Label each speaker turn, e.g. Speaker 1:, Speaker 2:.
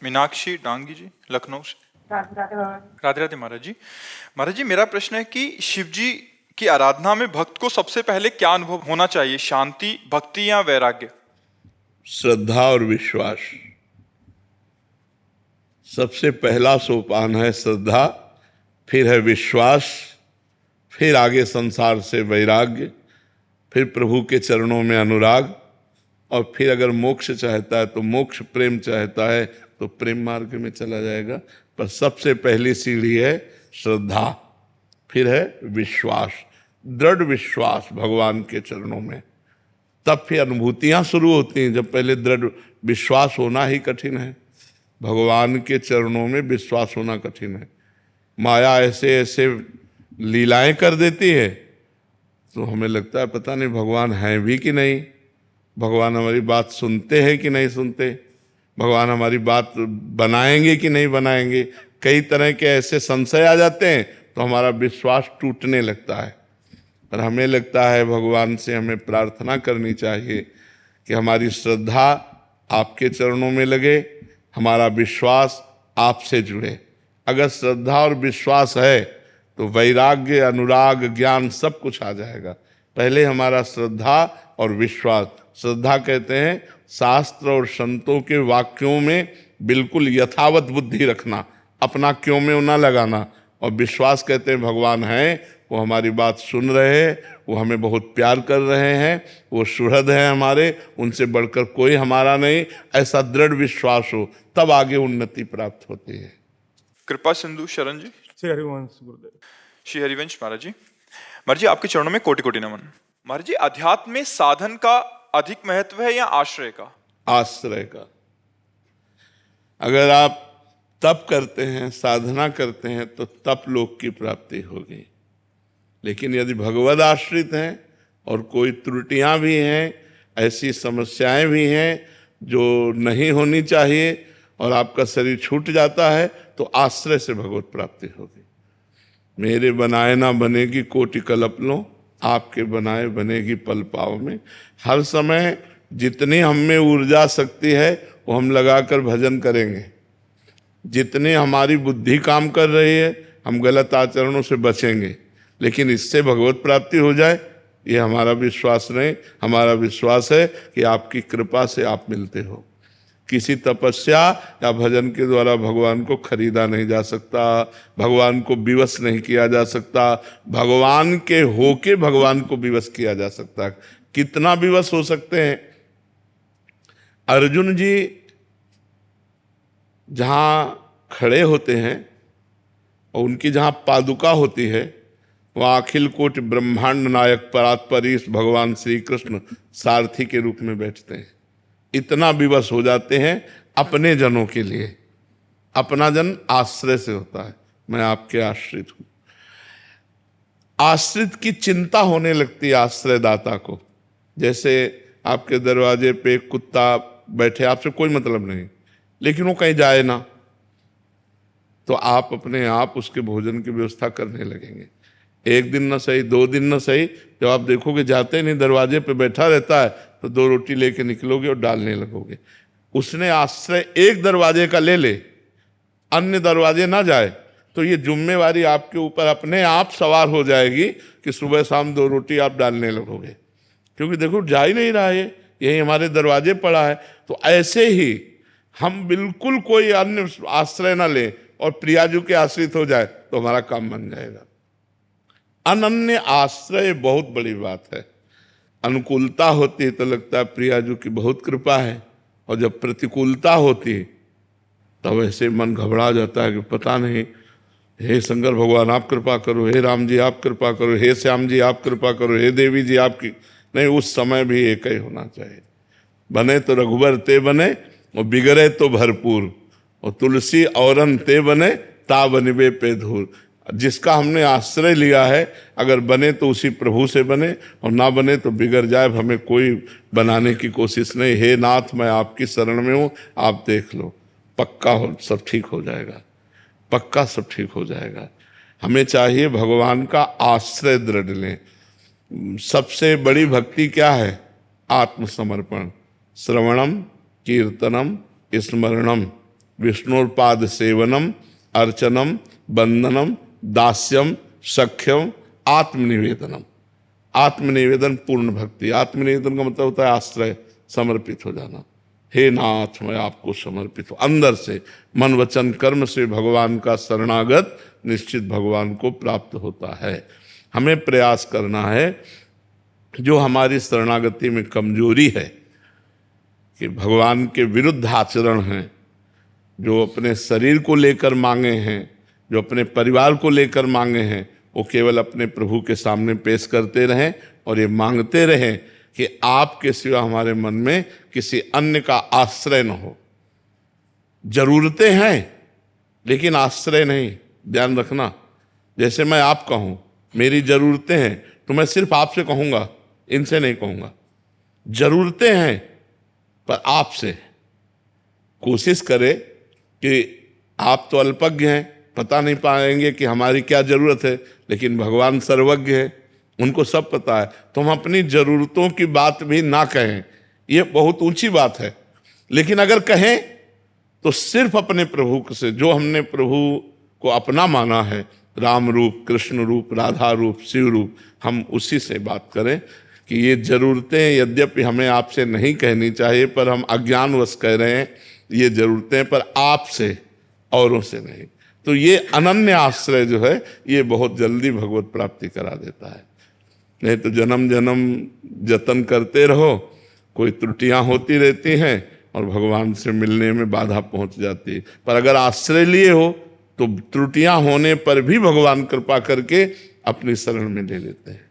Speaker 1: मीनाक्षी डांगी जी, लखनऊ से।
Speaker 2: राधे राधे बाबा।
Speaker 1: राधे राधे महाराज जी। महाराज जी, मेरा प्रश्न है कि शिव जी की आराधना में भक्त को सबसे पहले क्या अनुभव होना चाहिए, शांति, भक्ति या वैराग्य?
Speaker 3: श्रद्धा और विश्वास। सबसे पहला सोपान है श्रद्धा, फिर है विश्वास, फिर आगे संसार से वैराग्य, फिर प्रभु के चरणों में अनुराग, और फिर अगर मोक्ष चाहता है तो मोक्ष, प्रेम चाहता है तो प्रेम मार्ग में चला जाएगा। पर सबसे पहली सीढ़ी है श्रद्धा, फिर है विश्वास, दृढ़ विश्वास भगवान के चरणों में। तब फिर अनुभूतियां शुरू होती हैं। जब पहले दृढ़ विश्वास होना ही कठिन है, भगवान के चरणों में विश्वास होना कठिन है। माया ऐसे ऐसे लीलाएं कर देती है तो हमें लगता है पता नहीं भगवान हैं भी कि नहीं, भगवान हमारी बात सुनते हैं कि नहीं सुनते, भगवान हमारी बात बनाएंगे कि नहीं बनाएंगे। कई तरह के ऐसे संशय आ जाते हैं तो हमारा विश्वास टूटने लगता है। पर हमें लगता है भगवान से हमें प्रार्थना करनी चाहिए कि हमारी श्रद्धा आपके चरणों में लगे, हमारा विश्वास आपसे जुड़े। अगर श्रद्धा और विश्वास है तो वैराग्य, अनुराग, ज्ञान सब कुछ आ जाएगा। पहले हमारा श्रद्धा और विश्वास। श्रद्धा कहते हैं शास्त्र और संतों के वाक्यों में बिल्कुल यथावत बुद्धि रखना, अपना क्यों में ना लगाना। और विश्वास कहते हैं भगवान हैं, वो हमारी बात सुन रहे हैं, वो हमें बहुत प्यार कर रहे हैं, वो सुहृद हैं हमारे, उनसे बढ़कर कोई हमारा नहीं। ऐसा दृढ़ विश्वास हो तब आगे उन्नति प्राप्त होती है।
Speaker 1: कृपा सिंधु शरण जी।
Speaker 2: श्री हरिवंश गुरुदेव।
Speaker 1: श्री हरिवंश महाराज जी। महाराज जी, आपके चरणों में कोटि कोटि नमन। महाराज जी, अध्यात्म में साधन का अधिक महत्व है या आश्रय का?
Speaker 3: आश्रय का। अगर आप तप करते हैं, साधना करते हैं तो तप लोक की प्राप्ति होगी। लेकिन यदि भगवद आश्रित हैं और कोई त्रुटियां भी हैं, ऐसी समस्याएं भी हैं जो नहीं होनी चाहिए और आपका शरीर छूट जाता है, तो आश्रय से भगवत प्राप्ति होगी। मेरे बनाए ना बनेगी कोटि कल्प लो, आपके बनाए बनेगी पल पाव में। हर समय जितनी हम में ऊर्जा शक्ति है वो हम लगाकर भजन करेंगे। जितनी हमारी बुद्धि काम कर रही है हम गलत आचरणों से बचेंगे। लेकिन इससे भगवत प्राप्ति हो जाए ये हमारा विश्वास नहीं। हमारा विश्वास है कि आपकी कृपा से आप मिलते हो। किसी तपस्या या भजन के द्वारा भगवान को खरीदा नहीं जा सकता, भगवान को विवश नहीं किया जा सकता। भगवान के होके भगवान को विवश किया जा सकता है। कितना विवश हो सकते हैं? अर्जुन जी जहाँ खड़े होते हैं और उनकी जहाँ पादुका होती है वहाँ अखिल कोटि ब्रह्मांड नायक परात्परीश भगवान श्री कृष्ण सारथी के रूप में बैठते हैं। इतना विवश हो जाते हैं अपने जनों के लिए। अपना जन आश्रय से होता है, मैं आपके आश्रित हूं। आश्रित की चिंता होने लगती है आश्रयदाता को। जैसे आपके दरवाजे पे कुत्ता बैठे, आपसे कोई मतलब नहीं, लेकिन वो कहीं जाए ना, तो आप अपने आप उसके भोजन की व्यवस्था करने लगेंगे। एक दिन न सही, 2 दिन न सही, जब आप देखोगे जाते नहीं, दरवाजे पे बैठा रहता है, तो 2 रोटी लेके निकलोगे और डालने लगोगे। उसने आश्रय एक दरवाजे का ले ले, अन्य दरवाजे ना जाए, तो ये जिम्मेवारी आपके ऊपर अपने आप सवार हो जाएगी कि सुबह शाम 2 रोटी आप डालने लगोगे। क्योंकि देखो जा ही नहीं रहा है, यही हमारे दरवाजे पड़ा है। तो ऐसे ही हम बिल्कुल कोई अन्य आश्रय ना ले और प्रियाजू के आश्रित हो जाए तो हमारा काम बन जाएगा। अनन्य आश्रय बहुत बड़ी बात है। अनुकूलता होती है तो लगता है प्रियाजू की बहुत कृपा है, और जब प्रतिकूलता होती है तब ऐसे मन घबरा जाता है कि पता नहीं, हे शंकर भगवान आप कृपा करो, हे राम जी आप कृपा करो, हे श्याम जी आप कृपा करो, हे देवी जी आपकी। नहीं, उस समय भी एक ही होना चाहिए। बने तो रघुबर ते बने और बिगड़े तो भरपूर, और तुलसी औरन ते बने ता बनिबे पे धूर। जिसका हमने आश्रय लिया है, अगर बने तो उसी प्रभु से बने, और ना बने तो बिगड़ जाए। हमें कोई बनाने की कोशिश नहीं। हे नाथ मैं आपकी शरण में हूँ, आप देख लो, पक्का हो सब ठीक हो जाएगा, पक्का सब ठीक हो जाएगा। हमें चाहिए भगवान का आश्रय दृढ़ लें। सबसे बड़ी भक्ति क्या है? आत्मसमर्पण। श्रवणम कीर्तनम स्मरणम विष्णुर्पाद सेवनम अर्चनम बंदनम दास्यम सख्यम आत्मनिवेदनम। आत्मनिवेदन पूर्ण भक्ति। आत्मनिवेदन का मतलब होता है आश्रय, समर्पित हो जाना। हे नाथ मैं आपको समर्पित हूं, अंदर से मन वचन कर्म से भगवान का शरणागत निश्चित भगवान को प्राप्त होता है। हमें प्रयास करना है जो हमारी शरणागति में कमजोरी है, कि भगवान के विरुद्ध आचरण हैं, जो अपने शरीर को लेकर मांगे हैं, जो अपने परिवार को लेकर मांगे हैं, वो केवल अपने प्रभु के सामने पेश करते रहें और ये मांगते रहें कि आपके सिवा हमारे मन में किसी अन्य का आश्रय न हो। जरूरतें हैं लेकिन आश्रय नहीं, ध्यान रखना। जैसे मैं आपका हूं, मेरी जरूरतें हैं तो मैं सिर्फ आपसे कहूंगा, इनसे नहीं कहूंगा। जरूरतें हैं पर आपसे। कोशिश करें कि आप तो अल्पज्ञ हैं, पता नहीं पाएंगे कि हमारी क्या जरूरत है, लेकिन भगवान सर्वज्ञ है, उनको सब पता है। तो हम अपनी जरूरतों की बात भी ना कहें, ये बहुत ऊंची बात है। लेकिन अगर कहें तो सिर्फ अपने प्रभु से, जो हमने प्रभु को अपना माना है, राम रूप, कृष्ण रूप, राधा रूप, शिव रूप, हम उसी से बात करें कि ये जरूरतें यद्यपि हमें आपसे नहीं कहनी चाहिए, पर हम अज्ञानवश कह रहे हैं ये जरूरतें, पर आपसे, औरों से नहीं। तो ये अनन्य आश्रय जो है ये बहुत जल्दी भगवत प्राप्ति करा देता है। नहीं तो जन्म जन्म जतन करते रहो, कोई त्रुटियां होती रहती हैं और भगवान से मिलने में बाधा पहुंच जाती है। पर अगर आश्रय लिए हो तो त्रुटियां होने पर भी भगवान कृपा करके अपनी शरण में ले लेते हैं।